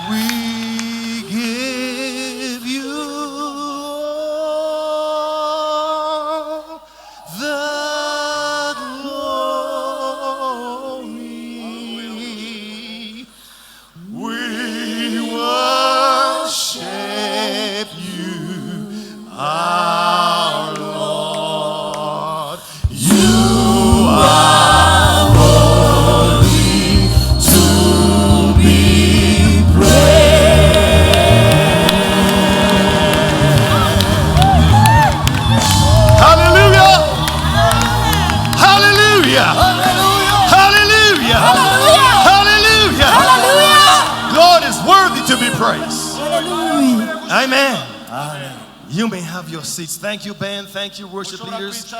We give you all the glory. We worship you, our Lord. You are worthy to be praised. Hallelujah! Hallelujah! Hallelujah! Hallelujah! Hallelujah! God is worthy to be praised. Amen. You may have your seats. Thank you, band. Thank you, worship leaders.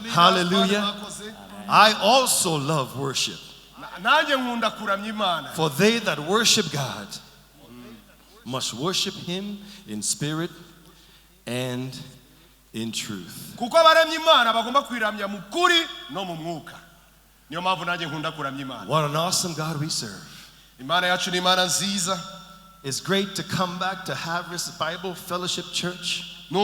Hallelujah. I also love worship. For they that worship God must worship Him in spirit and in truth. What an awesome God we serve. It's great to come back to Harvest Bible Fellowship Church. I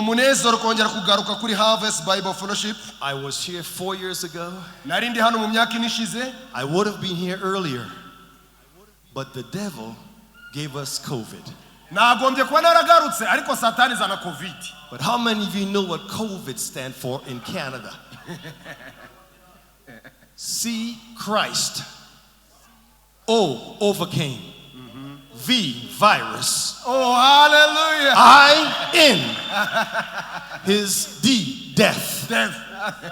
was here 4 years ago. I would have been here earlier, but the devil gave us COVID. But how many of you know what COVID stands for in Canada? C, Christ. O, overcame. V, virus. Oh, hallelujah. I, in. His D, death.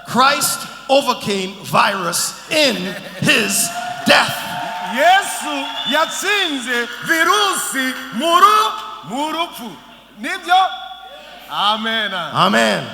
Christ overcame virus in his death. Yesu yatsinze virusi murupfu. Nibyo? Amen. Amen.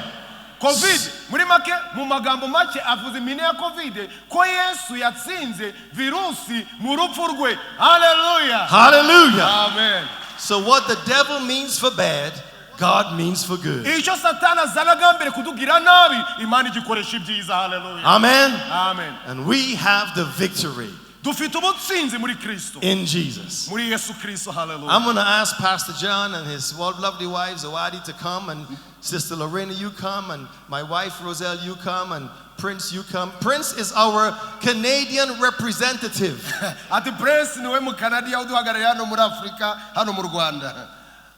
COVID, muri make mu magambo make avuze imine ya COVID ko Yesu yatsinze virusi mu rupfu rwe. Hallelujah. Hallelujah. Amen. So what the devil means for bad, God means for good. Icyo Satana azanaga mbere kutugira nabi, Imana igikoresha ibyiza. Hallelujah. Amen. Amen. And we have the victory Dufite ubutsinzi muri Kristo. in Jesus. Muri Yesu Kristo. Hallelujah. I'm going to ask Pastor John and his lovely wife Zawadi to come, and Sister Lorena, you come, and my wife Roselle, you come, and Prince, you come. Prince is our Canadian representative. Ati Prince niwe mu Canada uduhagarariye hano muri Afrika, hano mu Rwanda.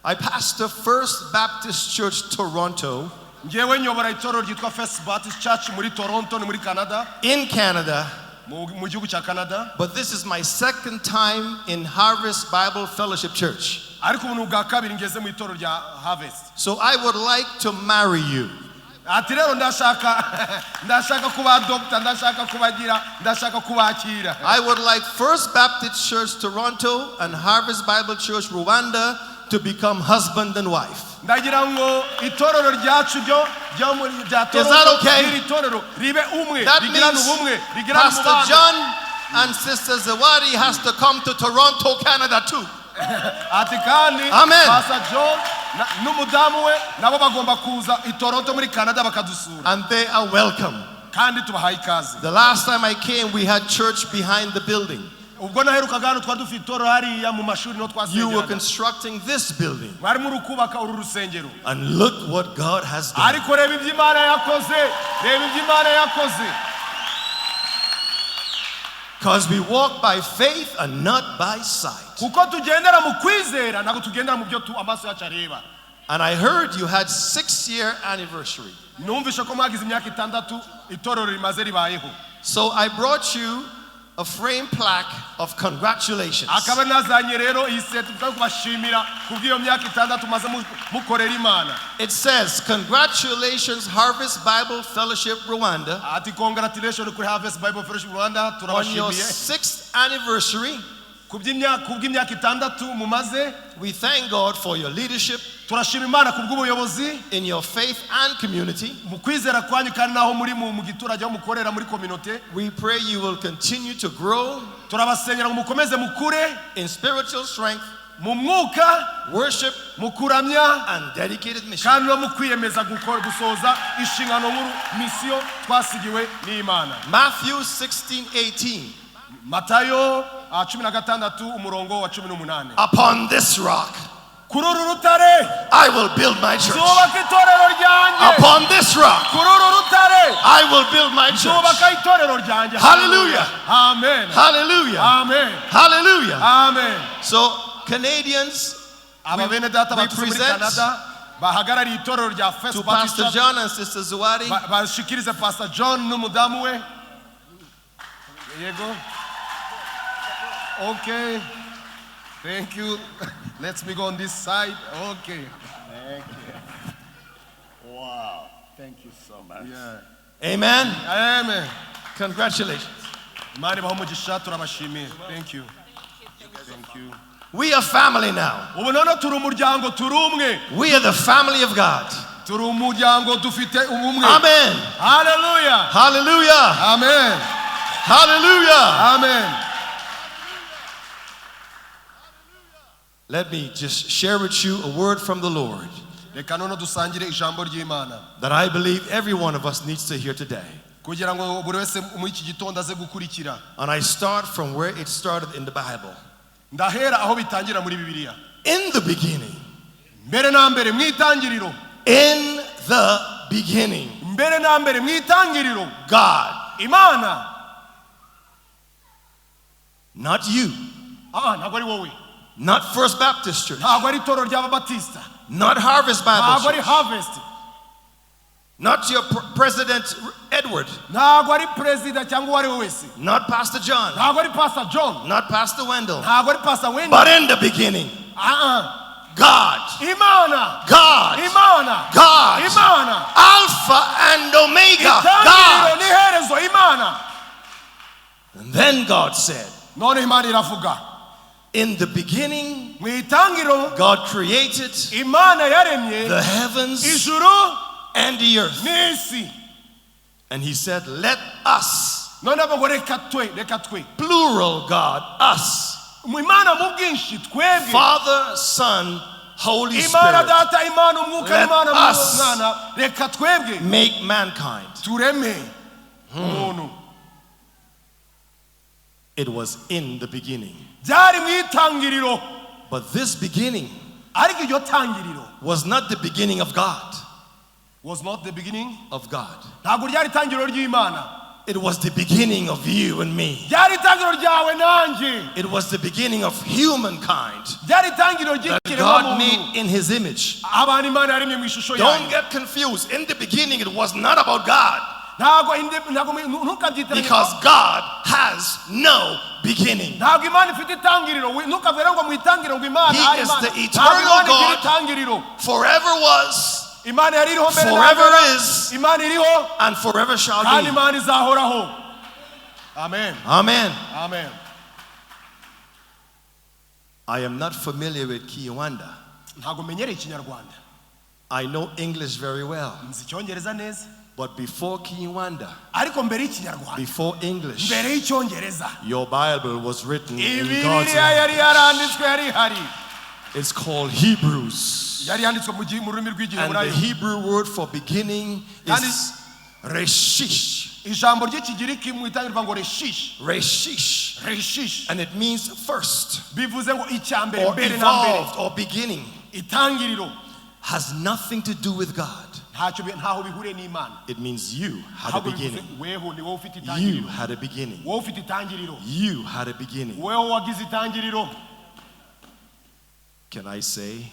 I pastor First Baptist Church Toronto. Ngewe nyobora itorero ryitwa First Baptist Church muri Toronto ni muri Canada. In Canada. Mu gihugu cya Canada. But this is my second time in Harvest Bible Fellowship Church. Ariko ubu bwa kabiri ngeze mu itorero rya Harvest. So I would like to marry you. Ati rero ndashaka kuba doctor, ndashaka kubakira. I would like First Baptist Church Toronto and Harvest Bible Church Rwanda to become husband and wife. Ndagira ngo itorero ryacu ryo muri rya Toronto. Is that okay? Itorero ribe umwe, That rigirana means ubumwe, rigirana Pastor umubano. John and Sister Zawadi has to come to Toronto, Canada too. Ati kandi Amen. Pastor John n'umudamu we nabo bagomba kuza i Toronto muri Canada bakadusura. And they are welcome. Kandi tubahaye ikaze. The last time I came, we had church behind the building. Ubwo naherukaga hano twari dufite itorero hariya mu mashuri no twasengeraga. You were constructing this building. Bari muri kubaka uru rusengero. And look what God has done. Ariko reba ibyo Imana yakoze. Because we walk by faith and not by sight. Kuko tugendera mu kwizera ntabwo tugendera mu byo amaso yacu areba. And I heard you had 6-year anniversary. Numvishe ko mwagize imyaka 6 itorero rimaze ribayeho. So I brought you a frame plaque of congratulations. Akaba nazanye rero isetu kubashimira kubwiyo myaka 6 maze mukorera Imana. It says, congratulations Harvest Bible Fellowship Rwanda. Ati congratulations kuri Harvest Bible Fellowship Rwanda, on your turabashimiye. 6th anniversary. Kubw'imyaka 6 mumaze. We thank God for your leadership Turashima Imana kubw'ubuyobozi in your faith and community. Mu kwizera kwanyu kandi naho muri mu giturage aho mukorera muri community. We pray you will continue to grow. Turabasengera ngo mukomeze mukure in spiritual strength, mu mwuka, worship, mukuramya, and dedicated mission. kandi no mukwiyemeza gusoza inshingano nkuru misiyo twasigiwe n'Imana. Matthew 16:18. Matayo 16 umurongo wa 18. Upon this rock Kuri uru rutare I will build my church. nzubaka itorero ryanjye. Upon this rock Kuri uru rutare I will build my church. nzubaka itorero ryanjye. Hallelujah. Amen. Hallelujah. Amen. Hallelujah. Amen. So Canadians, Aba bene data we baturutse muri present Canada bahagarariye itorero rya First to Baptist Pastor Church. John and Sister Zuwari. Bashikirize Pastor John n'umudamu we. Yego. Okay. Thank you. Let's me go on this side. Okay. Thank you. Wow. Thank you so much. Yeah. Amen. Amen. Congratulations. Imana ibahe umugisha turabashimiye. Thank you. Thank you. We are family now. Ubu none turi umuryango turi umwe. We are the family of God. Turi umuryango dufite ubumwe. Amen. Hallelujah. Hallelujah. Amen. Hallelujah. Amen. Let me just share with you a word from the Lord Reka none dusangire ijambo ry'Imana. that I believe every one of us needs to hear today. Kugira ngo buri wese muri iki gitondo aze gukurikira. And I start from where it started in the Bible. Ndahera aho bitangira muri Bibiliya. In the beginning. Mbere na mbere mu itangiriro. In the beginning. Mbere na mbere mu itangiriro. God. Imana. Not you. Ntabwo ari wowe. Not First Baptist Church. Ntabwo ari itorero ry'Ababatista. Not Harvest Bible Ntabwo ari Church. Harvest. Not your President Edward. Ntabwo ari perezida cyangwa uwo ari we wese. Not Pastor John. Ntabwo ari Pastor John. Not Pastor Wendell. Ntabwo ari Pastor Wendell. But in the beginning. God. Imana. God. Imana. God. Imana. Alpha and Omega. Itangiriro God. n'iherezo Imana. And then God said, None Imana iravuga. in the beginning, Mu itangiriro God created Imana yaremye the heavens ijuru and the earth. n'isi. And he said, let us, None avuga reka twe. plural God, us, Mu Imana mu bwinshi twebwe. Father, Son, Holy Imana Spirit, data Imana umwuka Let Imana us mwana reka twebwe make mankind. tureme umuntu. It was in the beginning. Byari mu itangiriro. But this beginning Ariko iryo tangiriro was not the beginning of God. was not the beginning. Of God. Ntabwo ryari itangiriro ry'Imana. It was the beginning of you and me. Ryari itangiriro ryawe nanjye. It was the beginning of humankind Ryari itangiriro that ry'ikiremwa God muntu. made in his image. Abantu Imana yaremye mu ishusho Don't yayo. get confused. In the beginning, it was not about God. Ntukabyitiranye. Because God has no beginning. Ntabwo Imana ifite itangiriro. Ntukavere ngo mu itangiriro ngo Imana He ari is Imana. the Ntabwo eternal Imana igira God. itangiriro. Forever was, Imana yari iriho mbere na forever mbere. is, Imana iriho and forever shall kandi be. Imana izahoraho. Amen. Amen. Amen. I am not familiar with Kinyarwanda. Ntabwo menyereye Ikinyarwanda. I know English very well. Nzi Icyongereza neza. But before Kinyarwanda, Ariko mbere y'Ikinyarwanda. before English, Mbere y'Icyongereza. your Bible was written in God's Bibiliya yari language. yaranditswe yari ihari. It's called Hebrews. Yari yanditswe mu rurimi And the rw'Igiheburayo. Hebrew word for beginning is reshish. Ijambo ry'Ikigiriki mu itangiriro ngo reshish. Reshish. Reshish. And it means first Bivuze ngo icya mbere or mbere na mbere. evolved or beginning. Itangiriro Has nothing to do with God. ntaho bihuriye n'Imana. It means you had a Ahubwo bivuze beginning. weho ni wowe ufite You itangiriro. had a beginning. Wowe ufite itangiriro. You had a beginning. Wewe wagize itangiriro. Can I say,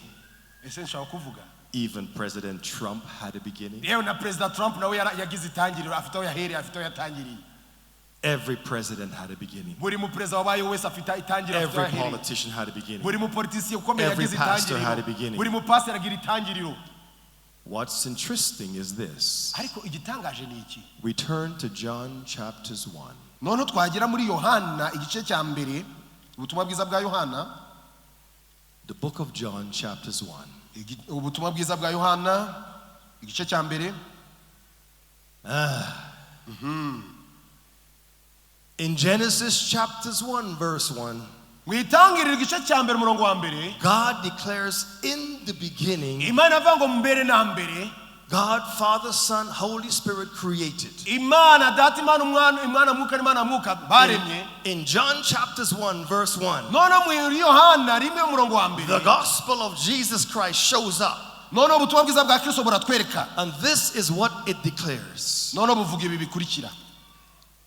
Ese nshaka kuvuga. even President Trump had a beginning? Yewe na President Trump nawe yagize itangiriro, afite aho yahereye, afite aho yatangiriye. Every president had a beginning. Buri mu president wabaye wese afite itangiriro, afite aho Every yahereye. politician had a beginning. Buri mu politician ukomeye Every yagize pastor had a itangiriro. beginning. Buri mu pastor agira itangiriro. What's interesting is this. Ariko igitangaje ni iki? We turn to John chapters 1. None twagera muri Yohana igice cya mbere, ubutumwa bwiza bwa Yohana. The book of John chapters 1. Ubutumwa bwiza bwa Yohana igice cya mbere. In Genesis chapters 1 verse 1, Mu itangiriro igice cya mbere umurongo wa mbere, God declares in the beginning Imana avuga ngo mbere na mbere God, Father, Son, Holy Spirit created. Imana data, Imana umwana, Imana mwuka, Imana mwuka baremye. In John chapters 1 verse 1, Noneho mu Yohana rimwe umurongo wa mbere, the gospel of Jesus Christ shows up. noneho ubutumwa bwiza bwa Kristo buratwereka. And this is what it declares. Noneho buvuga ibi bikurikira.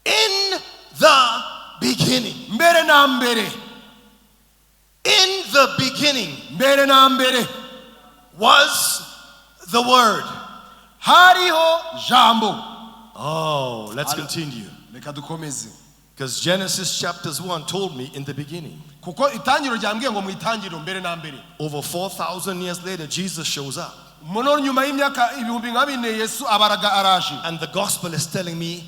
In the beginning. Mbere na mbere. In the beginning. Mbere na mbere. Was the Word. Hariho jambo. Oh, let's continue. Reka dukomeze. Because Genesis chapters 1 told me in the beginning. Kuko itangiro ryambwiye ngo mu itangiro mbere na mbere. Over 4,000 years later, Jesus shows up. Muno nyuma y'imyaka ibihumbi nka bine Yesu abaraga araje. And the gospel is telling me,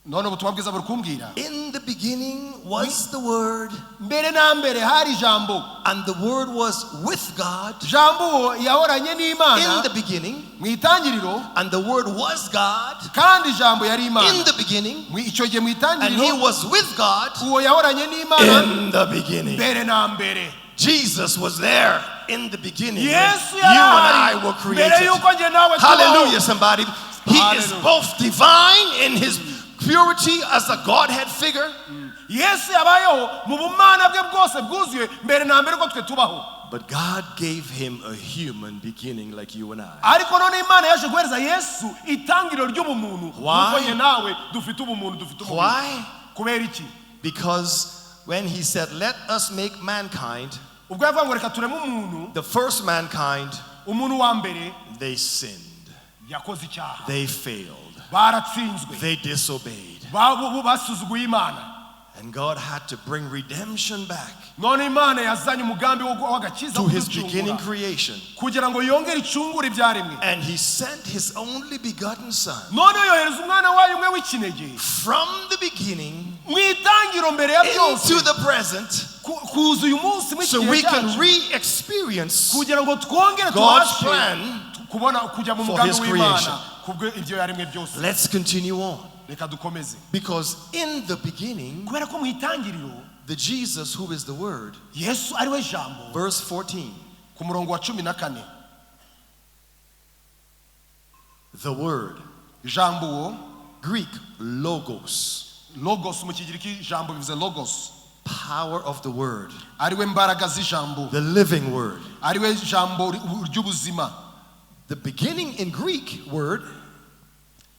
none ubutumwa bwiza buri kumbwira. In the beginning was the Word. Mbere na mbere hari jambo. And the Word was with God. Jambo yahoranye n'Imana. In the beginning. Mu itangiriro. And the Word was God. Kandi jambo yari Imana. In the beginning. Icyo gihe mu itangiriro. And He was with God. Uwo yahoranye n'Imana. In the beginning. Mbere na mbere. Jesus was there in the beginning. Yesu you and I were created. Hallelujah, somebody. He is both divine in His purity as a Godhead figure. Yesu yabayeho mu bumana bwe bwose bwuzuye mbere na mbere ko twe tubaho. But God gave Him a human beginning like you and I. Ariko none Imana yaje guhereza Yesu itangiriro ry'ubumuntu. Why? Nawe dufite ubumuntu dufite ubumuntu. Why? Kubera iki? Because when He said, let us make mankind, ubwo yavuga ngo reka tureme umuntu, the first mankind, umuntu wa mbere, they sinned. yakoze icyaha. They failed. Baratsinzwe. They disobeyed. Basuzuguye Imana. And God had to bring redemption back none Imana yazanye umugambi w'agakiza to His beginning creation. kugira ngo yongere icungure ibyaremwe. And He sent His only begotten Son. none yohereza umwana wayo umwe w'ikinege. From the beginning mu itangiro mbere ya byose into the present, kuza uyu munsi mu so we can re-experience kugira ngo twongere God's plan kubona kujya mu mugambi w'Imana kubwo ibyo yaremwe byose. Let's continue on. Reka dukomeze. Because in the beginning, kubera ko mu itangiriro the Jesus who is the Word, Yesu ari we jambo. verse 14, ku murongo wa 14, the Word, jambo, Greek logos, logos mu kigiriki jambo bivuze logos, power of the Word, ari we mbaraga z'ijambo, the living Word. ari we jambo ry'ubuzima. The beginning in Greek word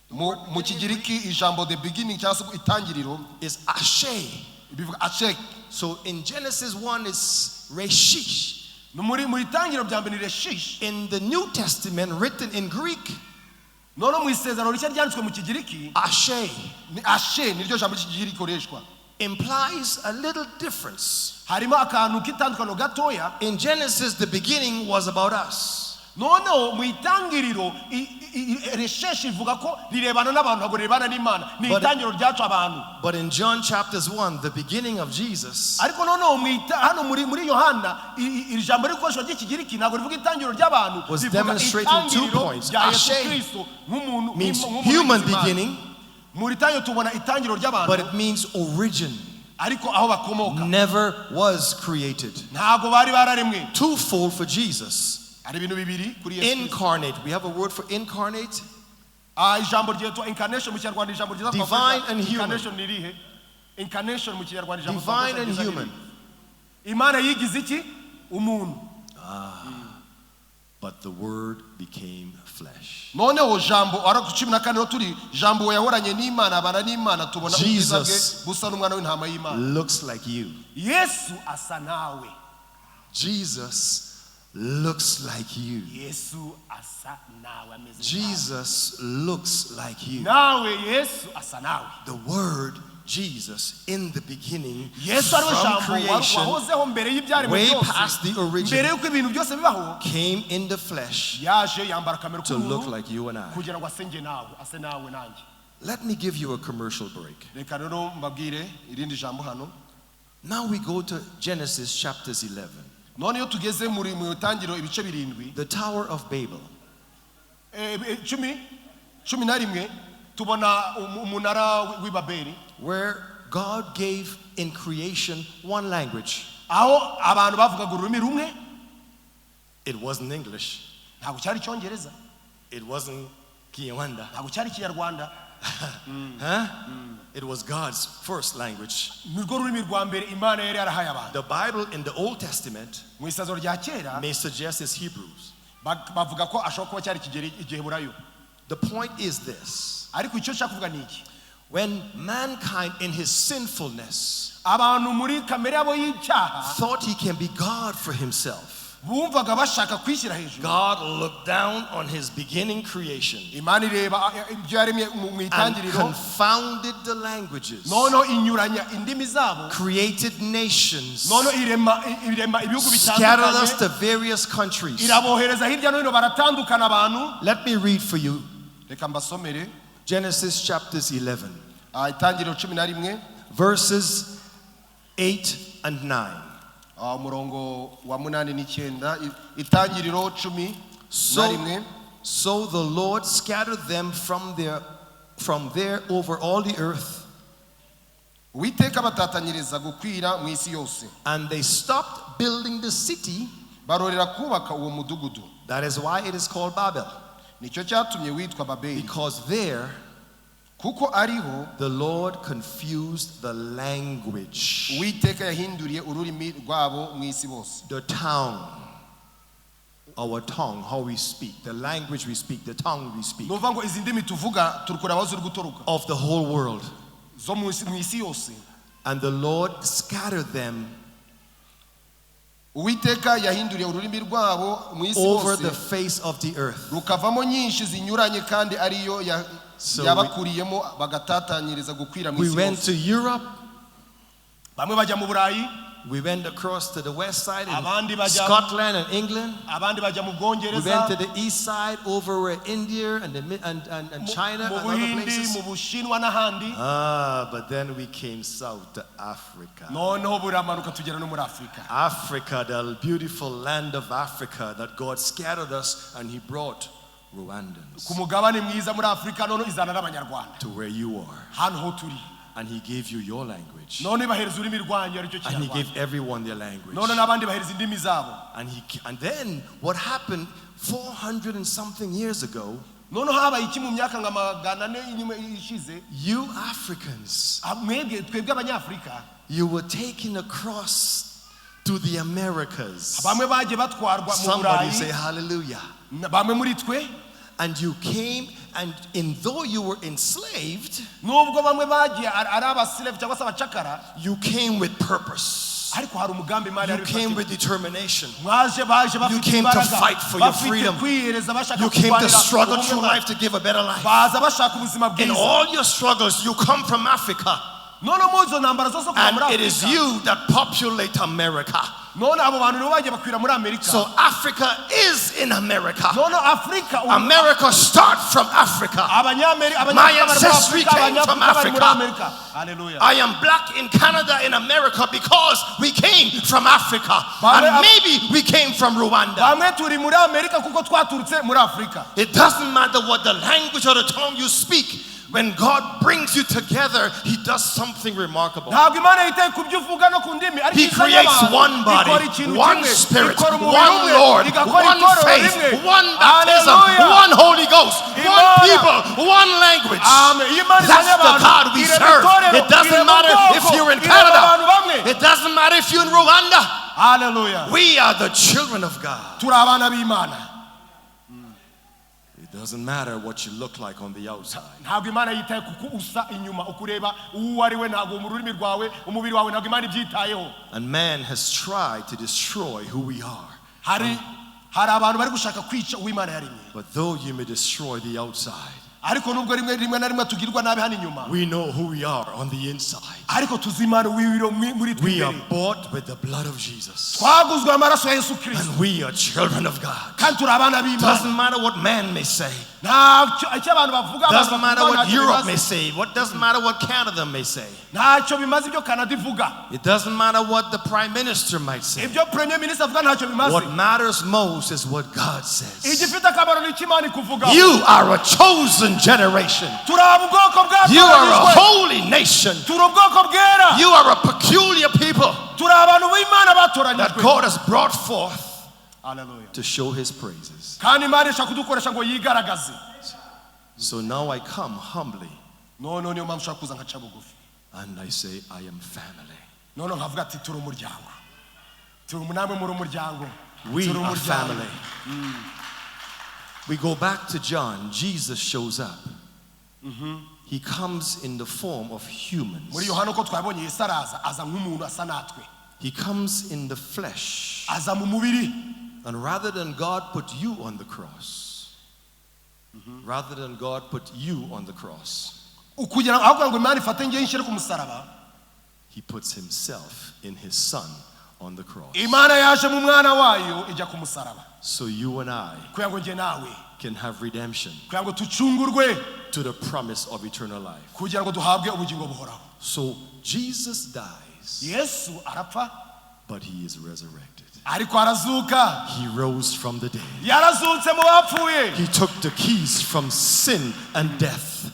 mu kigiriki ijambo the beginning cyangwa se itangiriro is ashe. bivuga ashe. So in Genesis 1 is reshish. muri itangiriro bya mbere ni reshish. In the New Testament written in Greek, none mu isezerano rishya ryanditswe mu kigiriki ashe ni ashe niryo jambo ry'ikigiriki rikoreshwa. implies a little difference. harimo akantu k'itandukano gatoya. In Genesis, the beginning was about us. noneho mu itangiriro resheshi ivuga ko rirebana n'abantu ntabwo rirebana n'Imana. ni itangiriro ryacu abantu. But in John chapters 1, the beginning of Jesus, ariko noneho hano muri Yohana iri jambo rikoreshwa ry'ikigiriki ntabwo rivuga itangiriro ry'abantu, was rivuga demonstrating 2 itangiriro points. rya Yesu Ashe Kristo nk'umuntu means human beginning, muri itangiriro tubona itangiriro ry'abantu, but it means origin. ariko aho bakomoka Never was created. ntabwo bari bararemwe. Twofold for Jesus. ari ibintu bibiri kuri Yesu. Incarnate. We have a word for incarnate. ijambo ryitwa incarnation mu Kinyarwanda, ijambo ryitwa Divine and human. Incarnation ni rihe? Incarnation mu Kinyarwanda ijambo Divine and human. Imana yigize iki? Umuntu. But the Word became flesh. noneho jambo ara ku 14 turi jambo yahoranye n'Imana abana n'Imana tubona ubwiza bwe busa n'umwana w'intama y'Imana. Looks like you. Yesu asa nawe. Jesus looks like you. Yesu asa nawe ameze. Jesus looks like you. nawe Yesu asa nawe. The Word Jesus in the beginning, Yesu ari we from jambo creation, wahozeho mbere y'ibyaremwe way byose, past the mbere original, y'uko ibintu byose bibaho, came in the flesh yaje yambara kamere to look k'umuntu like you and I. kugira ngo asenge nawe, ase nawe nanjye. Let me give you a commercial break. Reka rero mbabwire irindi jambo hano. Now we go to Genesis chapters 11. none iyo tugeze mu itangiriro ibice 7, The Tower of Babel. 11 tubona umunara w'Ibabeli, Where God gave in creation one language. aho abantu bavugaga ururimi rumwe. It wasn't English. ntabwo cyari Icyongereza. It wasn't Kinyarwanda. ntabwo cyari ikinyarwanda. It was God's first language. nirwo rurimi rwa mbere Imana yari yarahaye abantu. The Bible in the Old Testament mu isezerano rya kera may suggest it's Hebrews. bavuga ko ashobora kuba cyari igiheburayo. The point is this. ariko icyo nshaka kuvuga ni iki. When mankind in his sinfulness abantu muri kamere yabo y'icyaha thought he can be God for himself, bumvaga bashaka kwishyira hejuru. God looked down on his beginning creation Imana ireba ibyo yaremye mu and itangiriro, confounded the languages, noneho inyuranya indimi zabo, created nations, noneho irema ibihugu scattered us bitandukanye, to various countries. irabohereza hirya no hino, baratandukana abantu. Let me read for you Reka mbasomere Genesis chapters 11, itangiriro 11 verses 8 and 9. umurongo wa 8 n'9. Itangiriro 11. So the Lord scattered them from there over all the earth, Uwiteka batatanyiriza gukwira mu isi yose, and they stopped building the city. barorera kubaka uwo mudugudu. That is why it is called Babel, Nicyo cyatumye witwa Babeli, because there kuko ariho the Lord confused the language, Uwiteka yahinduriye ururimi rwabo mu isi bose. the tongue, our tongue, how we speak, the language we speak, the tongue we speak, Nuvuga ngo izi ndimi tuvuga turukura aho ziri gutoruka of the whole world. zo mu isi yose. And the Lord scattered them Uwiteka yahinduriye ururimi rwabo mu isi over the bose, face of the earth. rukavamo nyinshi zinyuranye, kandi ariyo So yabakuriyemo bagatatanyiriza gukwira mu we isi went yose. to Europe, Bamwe bajya mu Burayi, we went across to the west side Abandi in bajya- Scotland and England. abandi bajya mu We Bwongereza, went to the east side over where India and China mu and other Buhindi, places. mu Bushinwa n'ahandi. But then we came south to Africa. Noneho buramanuka tugera no muri Afurika. Africa, the beautiful land of Africa that God scattered us and He brought Rwandans Ku mugabane mwiza muri Afurika, noneho izana n'Abanyarwanda to where you are. hano ho turi. And He gave you your language. None bahereza ururimi rwanyu aricyo And He Kinyarwanda. gave everyone their language. None n'abandi bahereza indimi zabo. And then what happened 400 and something years ago, Noneho habaye iki mu myaka nka 400 inyuma ishize, you Africans, twebwe Abanyafurika, you were taken across to the Americas. bamwe bagiye batwarwa mu Somebody say Burayi, hallelujah. bamwe muri twe, And you came, and though you were enslaved, nubwo bamwe bagiye ari abaslevu cyangwa se abacakara, you came with purpose. ariko hari umugambi Imana You yari came ifite. with determination. baje You bafite came to imbaraga, fight for your bafite freedom. kwiyereza, bashaka You came to kurwanira struggle ubumwe through bwabo. life to give a better life. baza bashaka ubuzima In bwiza. all your struggles, you come from Africa. None mu izo ntambara zose kuva muri And it is Afurika, you that populate America. none abo bantu nibo bagiye bakwira muri Amerika. So Africa is in America. None Afrika, America starts from Africa. My ancestry came from Africa. Hallelujah. I am black in Canada, in America, because we came from Africa. And maybe we came from Rwanda. Bamwe turi muri Amerika kuko twaturutse muri Afrika. It doesn't matter what the language or the tongue you speak. When God brings you together, He does something remarkable. Ntabwo Imana yitaye ku byo uvuga no ku ndimi, ariko He izanye creates abantu, one body, ikora ikintu one kimwe, spirit, ikora umubiri one umwe, Lord, igakora one itorero faith, rimwe. one baptism, Hallelujah. one Holy Ghost, one Imana. people, one language. Amen. Iyo Imana That's izanye the abantu, God we irema serve. itorero, It doesn't irema matter ubwoko, if you're in irema abantu Canada. bamwe. It doesn't matter if you're in Rwanda. Hallelujah. We are the children of God. Turi abana b'Imana. It doesn't matter what you look like on the outside. Ntabwo Imana yitaye kuko usa inyuma, ukureba uwo ari we, ntabwo mu rurimi rwawe, umubiri wawe, ntabwo Imana ibyitayeho. And man has tried to destroy who we are. Hari abantu bari gushaka kwica uwo Imana yaremye. But though you may destroy the outside, Ariko nubwo rimwe na rimwe tugirwa nabi hano inyuma, we know who we are on the inside. ariko tuzi Imana wibiro muri We are twebwe. bought with the blood of Jesus. Twaguzwe amaraso ya Yesu Kristo, And we are children of God. kandi turi abana b'Imana. Doesn't matter what man may say. Ntacyo abantu bavuga, Doesn't matter what ntacyo Europe bimaze. may say. What doesn't matter what Canada may say. Ntacyo bimaze ibyo Canada ivuga, It doesn't matter what the prime minister might say. ibyo premier minister avuga ntacyo bimaze. What matters most is what God says. Igifite akamaro ni icyo Imana ikuvugaho. You are a chosen generation. Turi ubwoko You are a bwatoranijwe, holy nation. turi ubwoko bwera, You are a peculiar people turi abantu b'Imana that batoranyijwe, God has brought forth Hallelujah. to show his praises. kandi Imana ishaka kudukoresha ngo yigaragaze. So now I come humbly None niyo mpamvu ushaka kuza nkaca bugufi. and I say, I am family. None nkavuga ati turi umuryango. Turi namwe muri umuryango. We are family. We go back to John. Jesus shows up. He comes in the form of humans. Muri Yohana uko twabonye Yesu araza aza nk'umuntu asa natwe. He comes in the flesh. Aza mu mubiri. And rather than God put you on the cross, rather than God put you on the cross, Ukugira aho ngo Imana ifate ngiye inshyire ku musaraba. he puts himself in his son on the cross. Imana yaje mu mwana wayo ijya ku musaraba. So you and I Kugira ngo nge nawe. can have redemption Kugira ngo tucungurwe. to the promise of eternal life. Kugira ngo duhabwe ubugingo buhoraho. So Jesus dies, Yesu arapfa but he is resurrected. ariko arazuka. He rose from the dead. Yarazutse mu bapfuye. He took the keys from sin and death.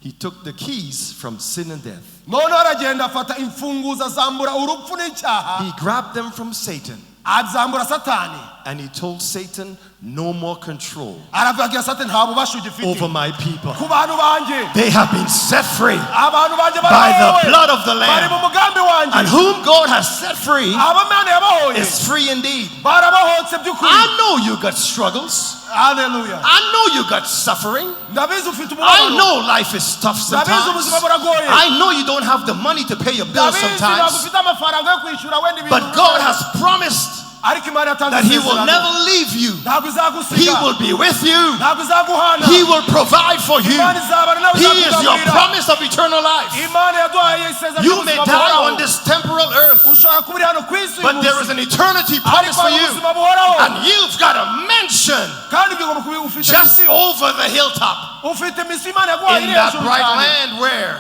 He took the keys from sin and death. None aragenda afata imfunguzo azambura urupfu n'icyaha. He grabbed them from Satan Azambura Satani. and he told Satan, no more control Aravuga Satani nta bubasha ugifite. over my people. Ku bantu banje. They have been set free Abantu banje by the barabohowe. blood of the Bari mu Lamb. mugambi wanje. And whom God has set free Abamana yabahoye. is free indeed. Barabohotse by'ukuri. I know you got struggles. Hallelujah. I know you got suffering. Ndabizi ufite I umubabaro. know life is tough Ndabizi sometimes. ubuzima buragoye. I know you don't have the money to pay your bills Ndabizi sometimes. ufite amafaranga yo kwishyura wenda ibintu. But God has promised Ariko Imana yatanze that he will isezerano. never leave you. Ntabwo He izagusiga. will be with you. Ntabwo izaguhana. He will provide for you. Imana izabana nawe He is your izakugaburira. promise of eternal life. Imana yaduhaye isezerano You may ry'ubuzima die buhoraho. on this temporal earth, Ushobora kuba uri hano ku isi uyu but there munsi. is an eternity Ariko promise for hari you. ubuzima buhoraho. And you've got a mansion Kandi ibyo ugomba kuba ufite just misiyo. over the hilltop Ufite misiyo Imana yaguhaye in iri that hejuru bright cyane. land where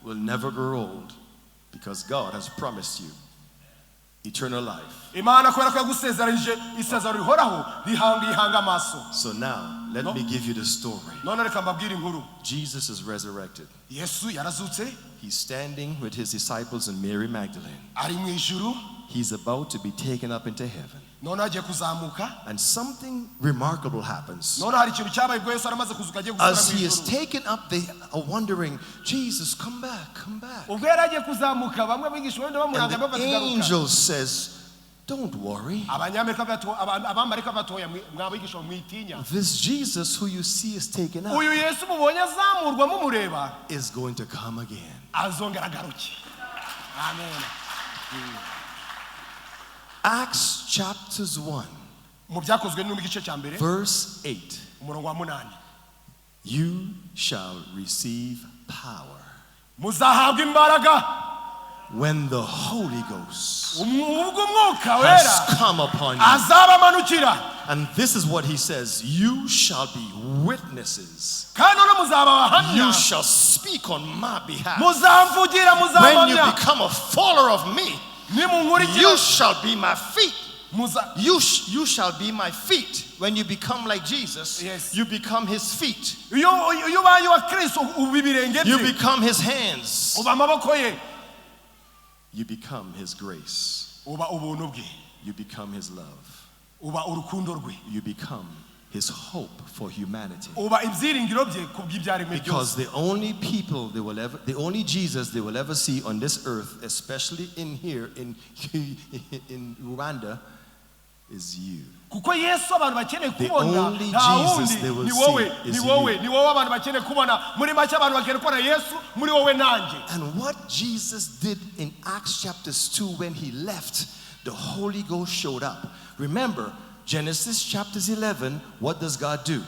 will never grow old, because God has promised you eternal life. Imana kubera ko yagusezeranyije isezerano rihoraho ihanga amaso. So now, let me give you the story. None reka mbabwire inkuru. Jesus is resurrected. Yesu yarazutse He's standing with his disciples and Mary Magdalene. ari mu ijuru. He's about to be taken up into heaven. None agiye kuzamuka. And something remarkable happens. None hari ikintu cyabaye ubwo Yesu aramaze kuzuka agiye gusubira As mu he is ijuru. taken up, they are wondering, Jesus, come back, come back. Ubwo yari agiye kuzamuka bamwe bigisha wenda And bamuranga the bafata garuka. angel says, don't worry. Abanyamerika abamarika batoya mwabigisha mwitinya. This Jesus who you see is taken up Uyu Yesu mubonye azamurwa mumureba is going to come again. azongera agaruke. Amen. Acts chapters 1, Mu byakozwe no mu gice cya mbere verse 8. umurongo wa 8. You shall receive power Muzahabwa imbaraga when the Holy Ghost ubwo umwuka has wera come upon you. azabamanukira. And this is what he says, you shall be witnesses. Kandi none muzaba abahamya. You shall speak on my behalf. Muzamvugira When you muzabamya. become a follower of me, Nimunkurikira. you shall be my feet. Muza You shall be my feet. When you become like Jesus, Yes. you become his feet. iyo ubaye wa Kristo uba ibirenge You bye. become his hands. Uba amaboko ye. You become his grace. Uba ubuntu bwe. You become his love. Uba urukundo rwe. You become his hope for humanity. Uba ibyiringiro bye kubw'ibyaremwe byose. Because the only people the only Jesus they will ever see on this earth, especially in here in Rwanda, is you. Kuko Yesu abantu bakeneye The kubona only nta Jesus wundi they will ni wowe see ni is wowe you. ni wowe abantu bakeneye kubona muri make abantu bakeneye kubona Yesu muri wowe nanjye. And what Jesus did in Acts chapters 2 when he left, the Holy Ghost showed up. Remember, Genesis chapters 11, what does God do?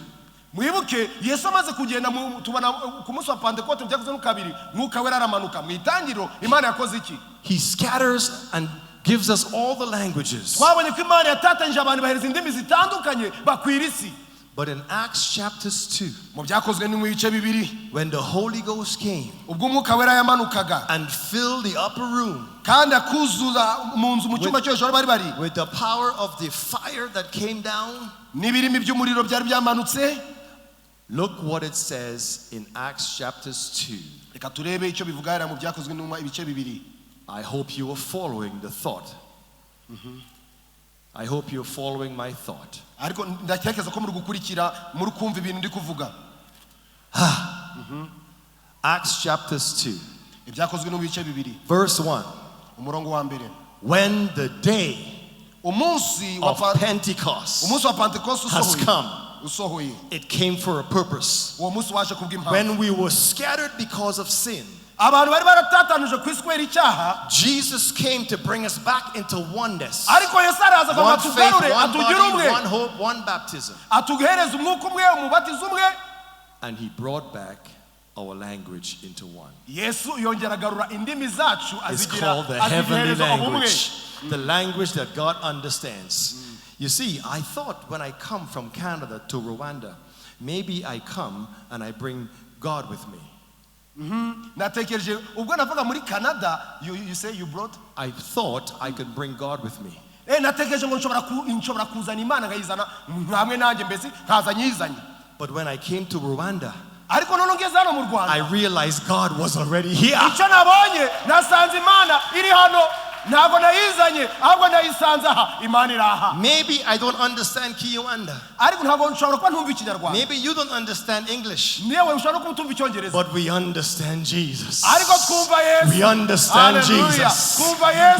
Mwibuke Yesu amaze kugenda tubona ku munsi wa Pentecote byakozwe no kabiri mwuka wera aramanuka mu itangiro Imana yakoze iki? He scatters and gives us all the languages. Twabonye ko Imana yatatanyije abantu bahereza indimi zitandukanye bakwira isi. But in Acts chapters 2, Mu byakozwe ni mu bice bibiri when the Holy Ghost came ubwo umwuka wera yamanukaga and filled the upper room kandi akuzuza mu nzu mu cyumba cyo hejuru bari bari with the power of the fire that came down, n'ibirimi by'umuriro byari byamanutse. look what it says in Acts chapters 2. Reka turebe icyo bivuga mu byakozwe n'umwa ibice bibiri. I hope you are following the thought. I hope you're following my thought. ariko ndatekereza ko muri gukurikira muri kumva ibintu ndi kuvuga. Acts chapters 2. Ibyakozwe no bice bibiri. Verse 1. Umurongo wa mbere. When the day of Pentecost has come, it came for a purpose. When we were scattered because of sin, Jesus came to bring us back into oneness. One faith, one body, one hope, one baptism. And he brought back our language into one. It's called the heavenly language, the language that God understands. You see, I thought when I come from Canada to Rwanda, maybe I come and I bring God with me. You say you brought? I thought I could bring God with me. But when I came to Rwanda, I realized God was already here. Maybe I don't understand Kinyarwanda. Maybe you don't understand English. But we understand Jesus. We understand Jesus.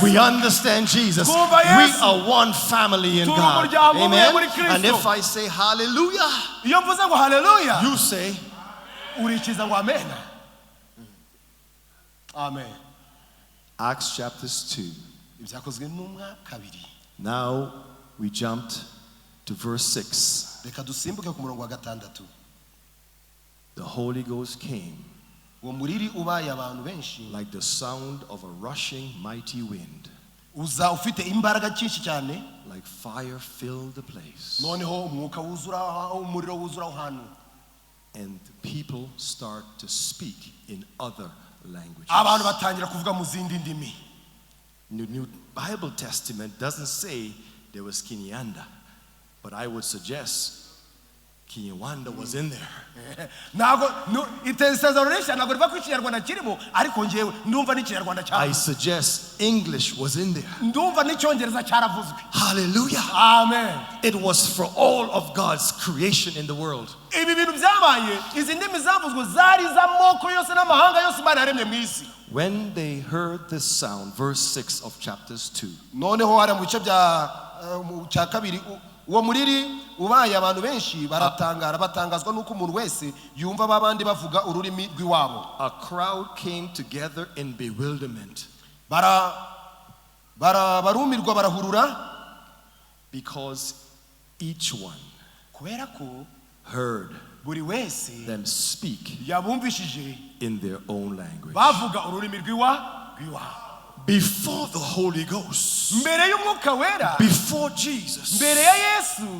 We understand Jesus. We are one family in God. Amen. And if I say hallelujah, you say amen. Acts chapters 2. Now we jumped to verse 6. The Holy Ghost came like the sound of a rushing mighty wind. Like fire filled the place. And the people start to speak in other languages. The New Bible Testament doesn't say there was Kinyarwanda, but I would suggest Kinyarwanda was in there. I suggest English was in there. Hallelujah. Amen. It was for all of God's creation in the world. When they heard this sound, verse 6 of chapters 2. uwo muriri ubaye abantu benshi baratangara batangazwa nuko umuntu wese yumva babandi bavuga ururimi rw'iwabo. A crowd came together in bewilderment. barumirwa barahurura because each one kubera ko heard buri wese them speak yabumvishije in their own language. bavuga ururimi rw'iwabo. Before the Holy Ghost, before Jesus,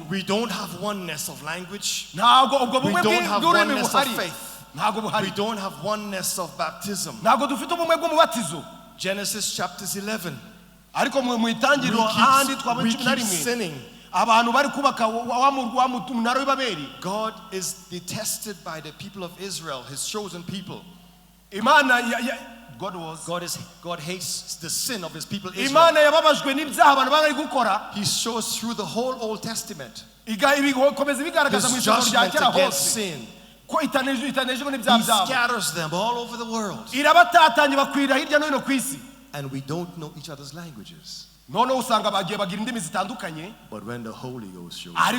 we don't have oneness of language. We don't have oneness of faith. We don't have oneness of baptism. Genesis chapters 11. We keep sinning. God is detested by the people of Israel, his chosen people. God hates the sin of his people Israel. He shows through the whole Old Testament his judgment against sin. He scatters them all over the world. And we don't know each other's languages. But when the Holy Ghost shows up,